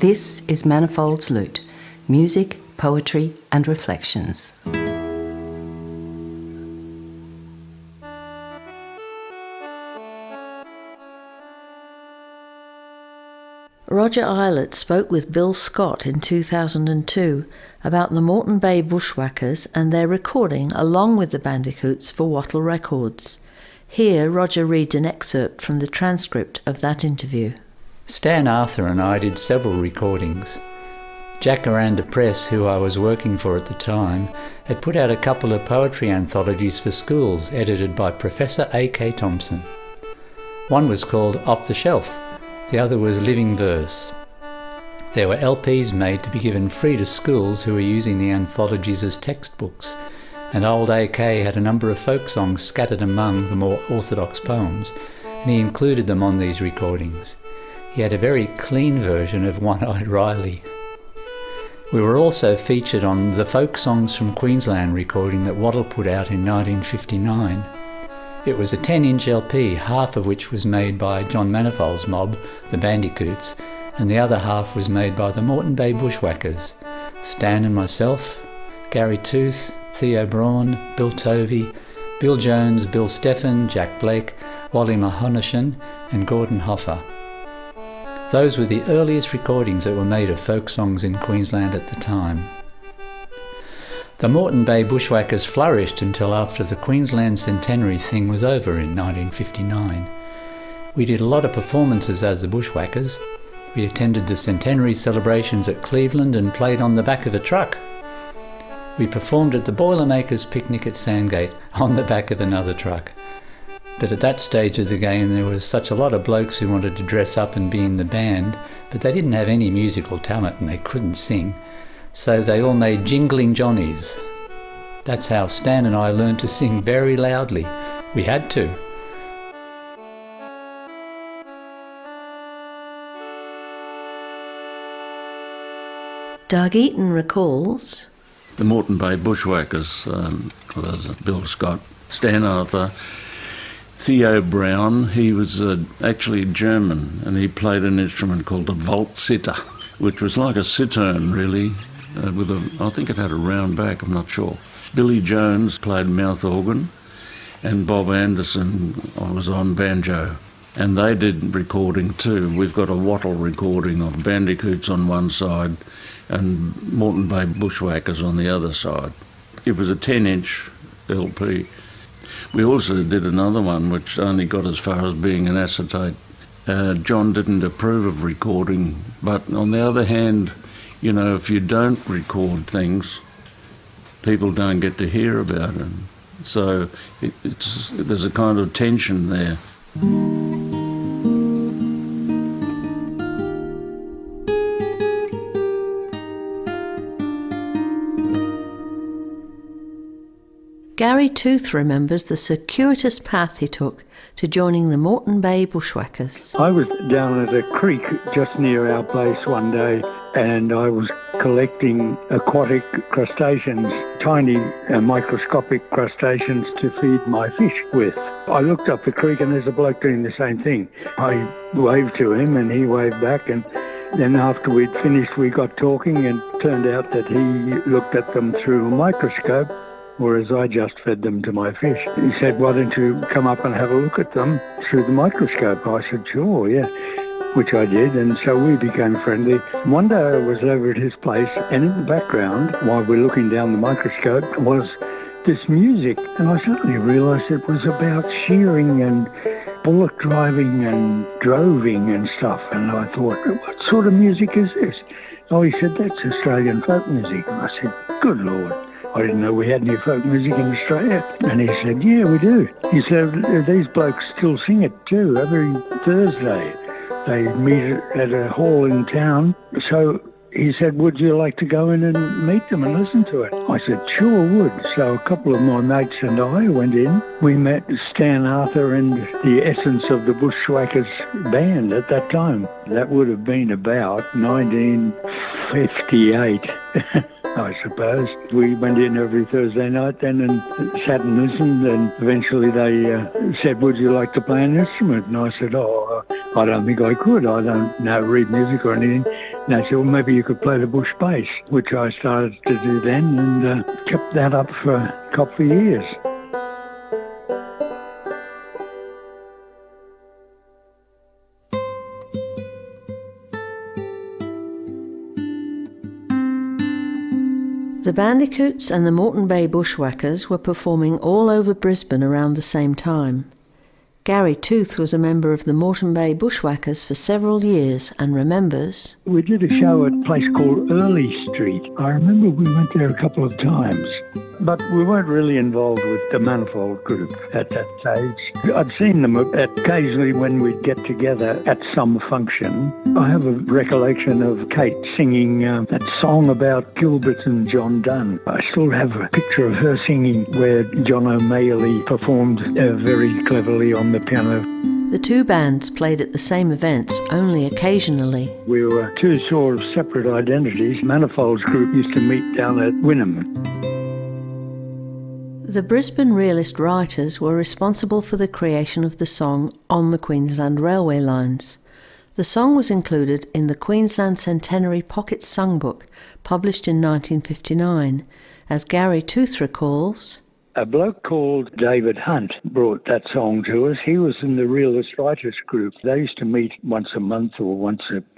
This is Manifold'S Lute, music, poetry and reflections. Roger Ilott spoke with Bill Scott in 2002 about the Moreton Bay Buxhwhackers and their recording along with the Bandicoots for Wattle Records. Here Roger reads an excerpt from the transcript of that interview. Stan Arthur and I did several recordings. Jacaranda Press, who I was working for at the time, had put out a couple of poetry anthologies for schools edited by Professor A.K. Thompson. One was called Off the Shelf, the other was Living Verse. There were LPs made to be given free to schools who were using the anthologies as textbooks, and old AK had a number of folk songs scattered among the more orthodox poems, and he included them on these recordings. He had a very clean version of One-Eyed Riley. We were also featured on the Folk Songs from Queensland recording that Wattle put out in 1959. It was a 10-inch LP, half of which was made by John Manifold's mob, the Bandicoots, and the other half was made by the Moreton Bay Buxhwhackers, Stan and myself, Garry Tooth, Theo Braun, Bill Tovey, Bill Jones, Bill Steffen, Jack Blake, Wally Mahonishan and Gordon Hoffer. Those were the earliest recordings that were made of folk songs in Queensland at the time. The Moreton Bay Buxhwhackers flourished until after the Queensland centenary thing was over in 1959. We did a lot of performances as the Buxhwhackers. We attended the centenary celebrations at Cleveland and played on the back of a truck. We performed at the Boilermakers picnic at Sandgate on the back of another truck. But at that stage of the game there was such a lot of blokes who wanted to dress up and be in the band, but they didn't have any musical talent and they couldn't sing. So they all made jingling Johnnies. That's how Stan and I learned to sing very loudly. We had to. Doug Eaton recalls, the Moreton Bay Buxhwhackers, was Bill Scott, Stan Arthur, Theo Braun. He was actually German and he played an instrument called a Waldzitter, which was like a cittern really. I think it had a round back, I'm not sure. Billy Jones played mouth organ and Bob Anderson was on banjo. And they did recording too. We've got a Wattle recording of Bandicoots on one side and Moreton Bay Buxhwhackers on the other side. It was a 10-inch LP. We also did another one which only got as far as being an acetate. John didn't approve of recording, but on the other hand, you know, if you don't record things, people don't get to hear about it. So there's a kind of tension there. Garry Tooth remembers the circuitous path he took to joining the Moreton Bay Buxhwhackers. I was down at a creek just near our place one day and I was collecting aquatic crustaceans, tiny microscopic crustaceans to feed my fish with. I looked up the creek and there's a bloke doing the same thing. I waved to him and he waved back, and then after we'd finished we got talking and it turned out that he looked at them through a microscope, whereas I just fed them to my fish. He said, why don't you come up and have a look at them through the microscope? I said, sure, yeah, which I did, and so we became friendly. One day I was over at his place, and in the background, while we're looking down the microscope, was this music, and I suddenly realised it was about shearing and bullock driving and droving and stuff, and I thought, what sort of music is this? Oh, he said, that's Australian folk music. And I said, good Lord. I didn't know we had any folk music in Australia. And he said, yeah, we do. He said, these blokes still sing it too, every Thursday. They meet at a hall in town. So he said, would you like to go in and meet them and listen to it? I said, sure would. So a couple of my mates and I went in. We met Stan Arthur and the essence of the Buxhwhackers band at that time. That would have been about 1958. I suppose. We went in every Thursday night then and sat and listened, and eventually they said, would you like to play an instrument? And I said, I don't think I could. I don't know read music or anything. And they said, well, maybe you could play the bush bass, which I started to do then and kept that up for a couple of years. The Bandicoots and the Moreton Bay Bushwhackers were performing all over Brisbane around the same time. Garry Tooth was a member of the Moreton Bay Bushwhackers for several years and remembers... We did a show at a place called Early Street. I remember we went there a couple of times, but we weren't really involved with the Manifold group at that stage. I'd seen them occasionally when we'd get together at some function. I have a recollection of Kate singing that song about Gilbert and John Donne. I still have a picture of her singing where John O'Malley performed very cleverly on the piano. The two bands played at the same events only occasionally. We were two sort of separate identities. Manifold's group used to meet down at Wynnum. The Brisbane Realist Writers were responsible for the creation of the song On the Queensland Railway Lines. The song was included in the Queensland Centenary Pocket Songbook, published in 1959. As Garry Tooth recalls... A bloke called David Hunt brought that song to us. He was in the Realist Writers group. They used to meet once a month or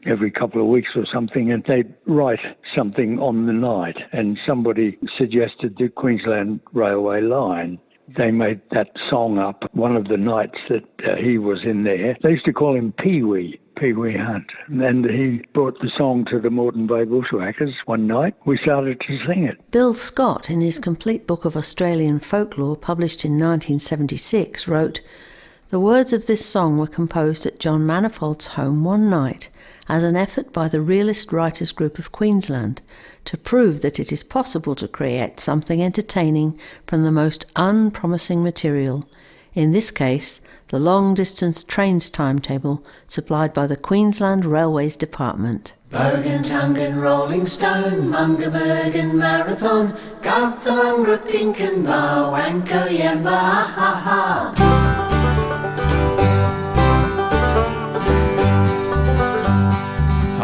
every couple of weeks or something, and they'd write something on the night. And somebody suggested the Queensland Railway Line. They made that song up one of the nights that he was in there. They used to call him Pee-wee Hunt. And he brought the song to the Moreton Bay Bushwhackers one night. We started to sing it. Bill Scott, in his complete book of Australian folklore, published in 1976, wrote, "The words of this song were composed at John Manifold's home one night as an effort by the Realist Writers Group of Queensland to prove that it is possible to create something entertaining from the most unpromising material, in this case, the long-distance trains timetable supplied by the Queensland Railways Department." Bergen, Tungan, Rolling Stone, Mungamergan, Marathon, Guthalungra, Pinkenba, Wanko, Yamba, ha ha.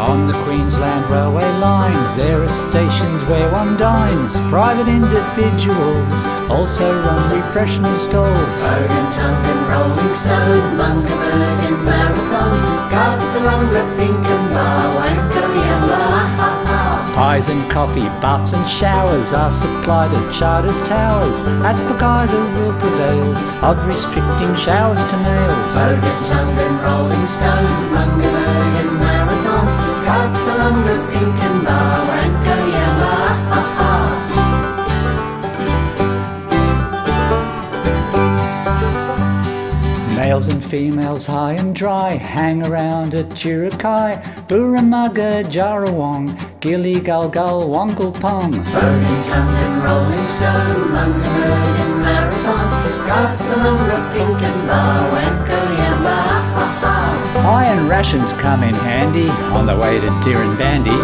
On the Queensland Railway lines, there are stations where one dines. Private individuals also run refreshment stalls. Bergen, Tungan, Rolling Stone, Mungamergan, Marathon, Guthalungra, Pinkenba, Wanko, Yamba, ha ha. Pies and coffee, baths and showers are supplied at Charters Towers. At Bukai the rule prevails of restricting showers to males. Bergen, Tungan, Rolling Stone, Mungamergan, Marathon, Guthalungra, Pinkenba, Wanko, Yamba, ha ha. Males and females high and dry hang around at Jirakai, Burramugga, Jarawong, Gilly Gulgul, Wongalpong. Bergen, Tungan, Rolling Stone, Mungamergan, Marathon, Guthalungra, Pinkenba, Wanko, Yamba, ha ha. Iron rations come in handy on the way to Dirranbandi.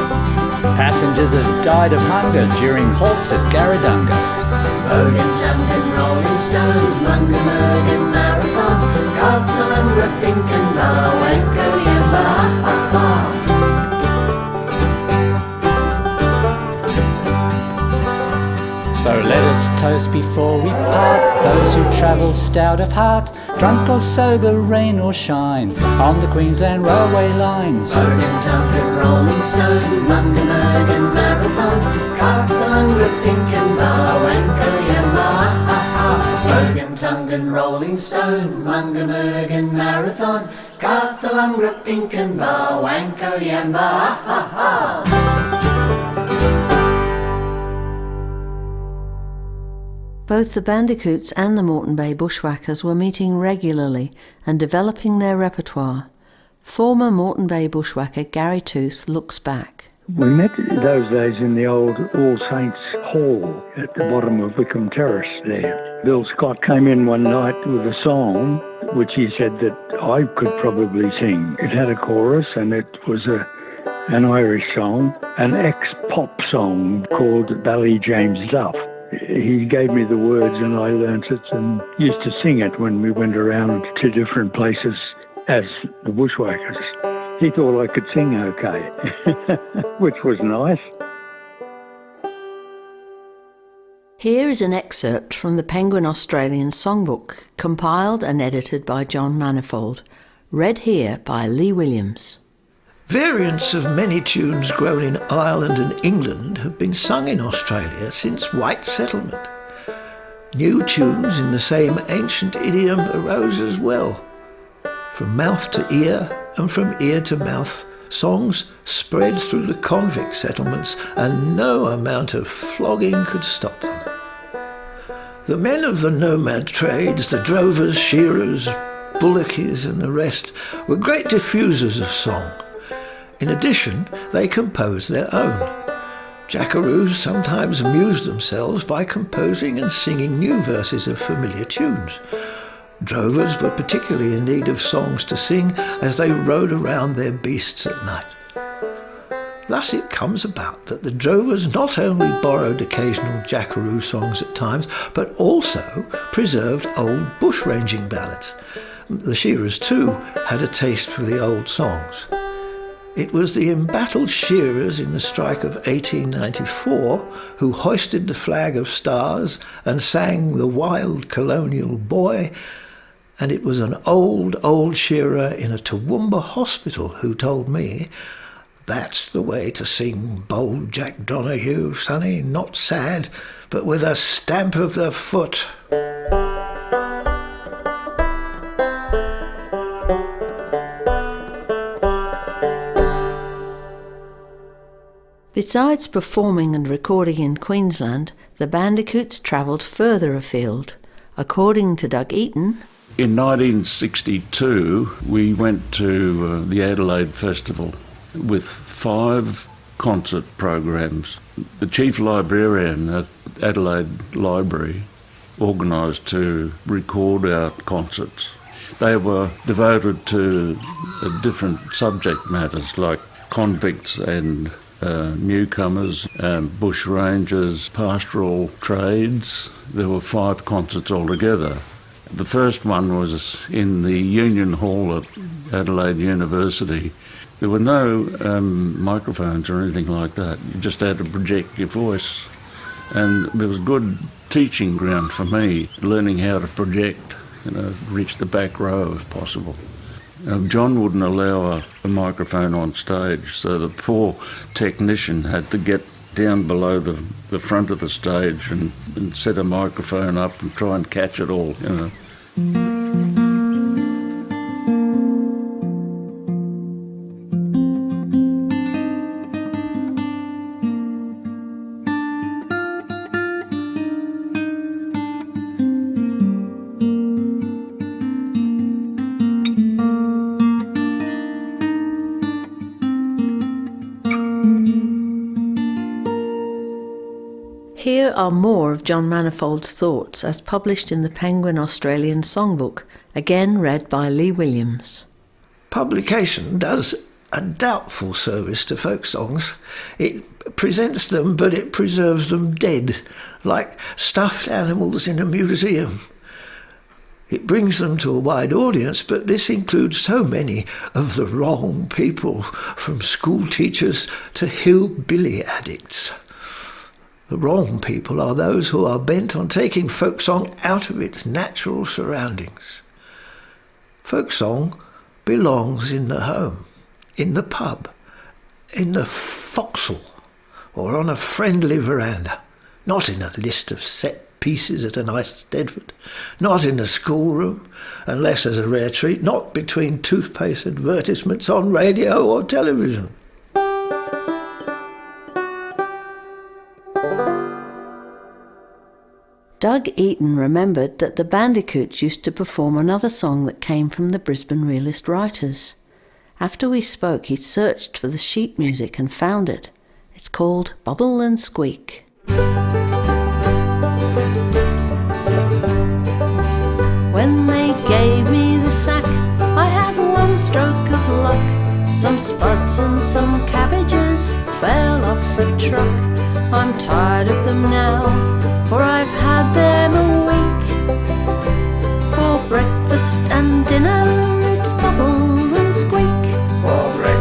Passengers have died of hunger during halts at Garradunga. Bergen, Tungan, Rolling Stone, Mungamergan, Marathon, Guthalungra, Pinkenba, Wanko, Yamba, ha ha. So let us toast before we part those who travel stout of heart, drunk or sober, rain or shine, on the Queensland Railway lines. Bergen, Tungan, Rolling Stone, Mungamergan, Marathon, Guthalungra, Pinkenba, Wanko, Yamba, ha ha. Bergen, Tungan, Rolling Stone, Mungamergan, Marathon, Guthalungra, Pinkenba, Wanko, Yamba, ha ha. Both the Bandicoots and the Moreton Bay Bushwhackers were meeting regularly and developing their repertoire. Former Moreton Bay bushwhacker Garry Tooth looks back. We met those days in the old All Saints Hall at the bottom of Wickham Terrace there. Bill Scott came in one night with a song which he said that I could probably sing. It had a chorus and it was an Irish song, an ex-pop song called Bally James Duff. He gave me the words and I learnt it and used to sing it when we went around to different places as the Bushwhackers. He thought I could sing okay, which was nice. Here is an excerpt from the Penguin Australian Songbook, compiled and edited by John Manifold, read here by Lee Williams. Variants of many tunes grown in Ireland and England have been sung in Australia since white settlement. New tunes in the same ancient idiom arose as well. From mouth to ear and from ear to mouth, songs spread through the convict settlements and no amount of flogging could stop them. The men of the nomad trades, the drovers, shearers, bullockies and the rest, were great diffusers of song. In addition, they composed their own. Jackaroos sometimes amused themselves by composing and singing new verses of familiar tunes. Drovers were particularly in need of songs to sing as they rode around their beasts at night. Thus it comes about that the drovers not only borrowed occasional jackaroo songs at times, but also preserved old bushranging ballads. The shearers too had a taste for the old songs. It was the embattled shearers in the strike of 1894 who hoisted the flag of stars and sang The Wild Colonial Boy, and it was an old shearer in a Toowoomba hospital who told me, "That's the way to sing Bold Jack Donahue, sonny, not sad, but with a stamp of the foot." Besides performing and recording in Queensland, the Bandicoots travelled further afield. According to Doug Eaton, in 1962, we went to the Adelaide Festival with 5 concert programs. The chief librarian at Adelaide Library organised to record our concerts. They were devoted to different subject matters like convicts and newcomers, bushrangers, pastoral trades. There were 5 concerts altogether. The first one was in the Union Hall at Adelaide University. There were no microphones or anything like that. You just had to project your voice. And there was good teaching ground for me, learning how to project, reach the back row if possible. John wouldn't allow a microphone on stage, so the poor technician had to get down below the front of the stage and set a microphone up and try and catch it all. Here are more of John Manifold's thoughts as published in the Penguin Australian Songbook, again read by Lee Williams. Publication does a doubtful service to folk songs. It presents them, but it preserves them dead, like stuffed animals in a museum. It brings them to a wide audience, but this includes so many of the wrong people, from school teachers to hillbilly addicts. The wrong people are those who are bent on taking folk song out of its natural surroundings. Folk song belongs in the home, in the pub, in the forecastle, or on a friendly veranda, not in a list of set pieces at a nice Stedford, not in the schoolroom, unless as a rare treat, not between toothpaste advertisements on radio or television. Doug Eaton remembered that the Bandicoots used to perform another song that came from the Brisbane Realist Writers. After we spoke, he searched for the sheet music and found it. It's called Bubble and Squeak. When they gave me the sack, I had one stroke of luck. Some spuds and some cabbages fell off a truck. I'm tired of them now, for I've had them a week. For breakfast and dinner, it's bubble and squeak. For breakfast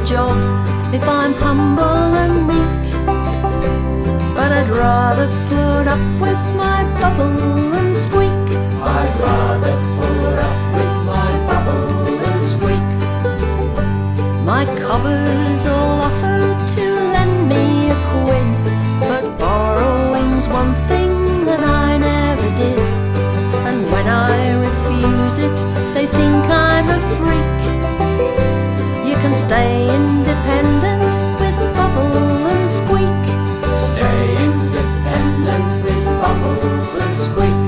a job if I'm humble and meek. But I'd rather put up with my bubble and squeak. I'd rather put up with my bubble and squeak. My cobbers all offer to lend me a quid, but borrowing's one thing that I never did. And when I refuse it, they think I'm a freak. You can stay independent with bubble and squeak. Stay independent with bubble and squeak.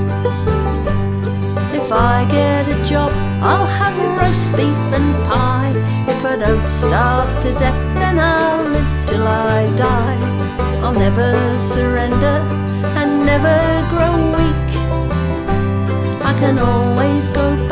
If I get a job, I'll have roast beef and pie. If I don't starve to death, then I'll live till I die. I'll never surrender and never grow weak. I can always go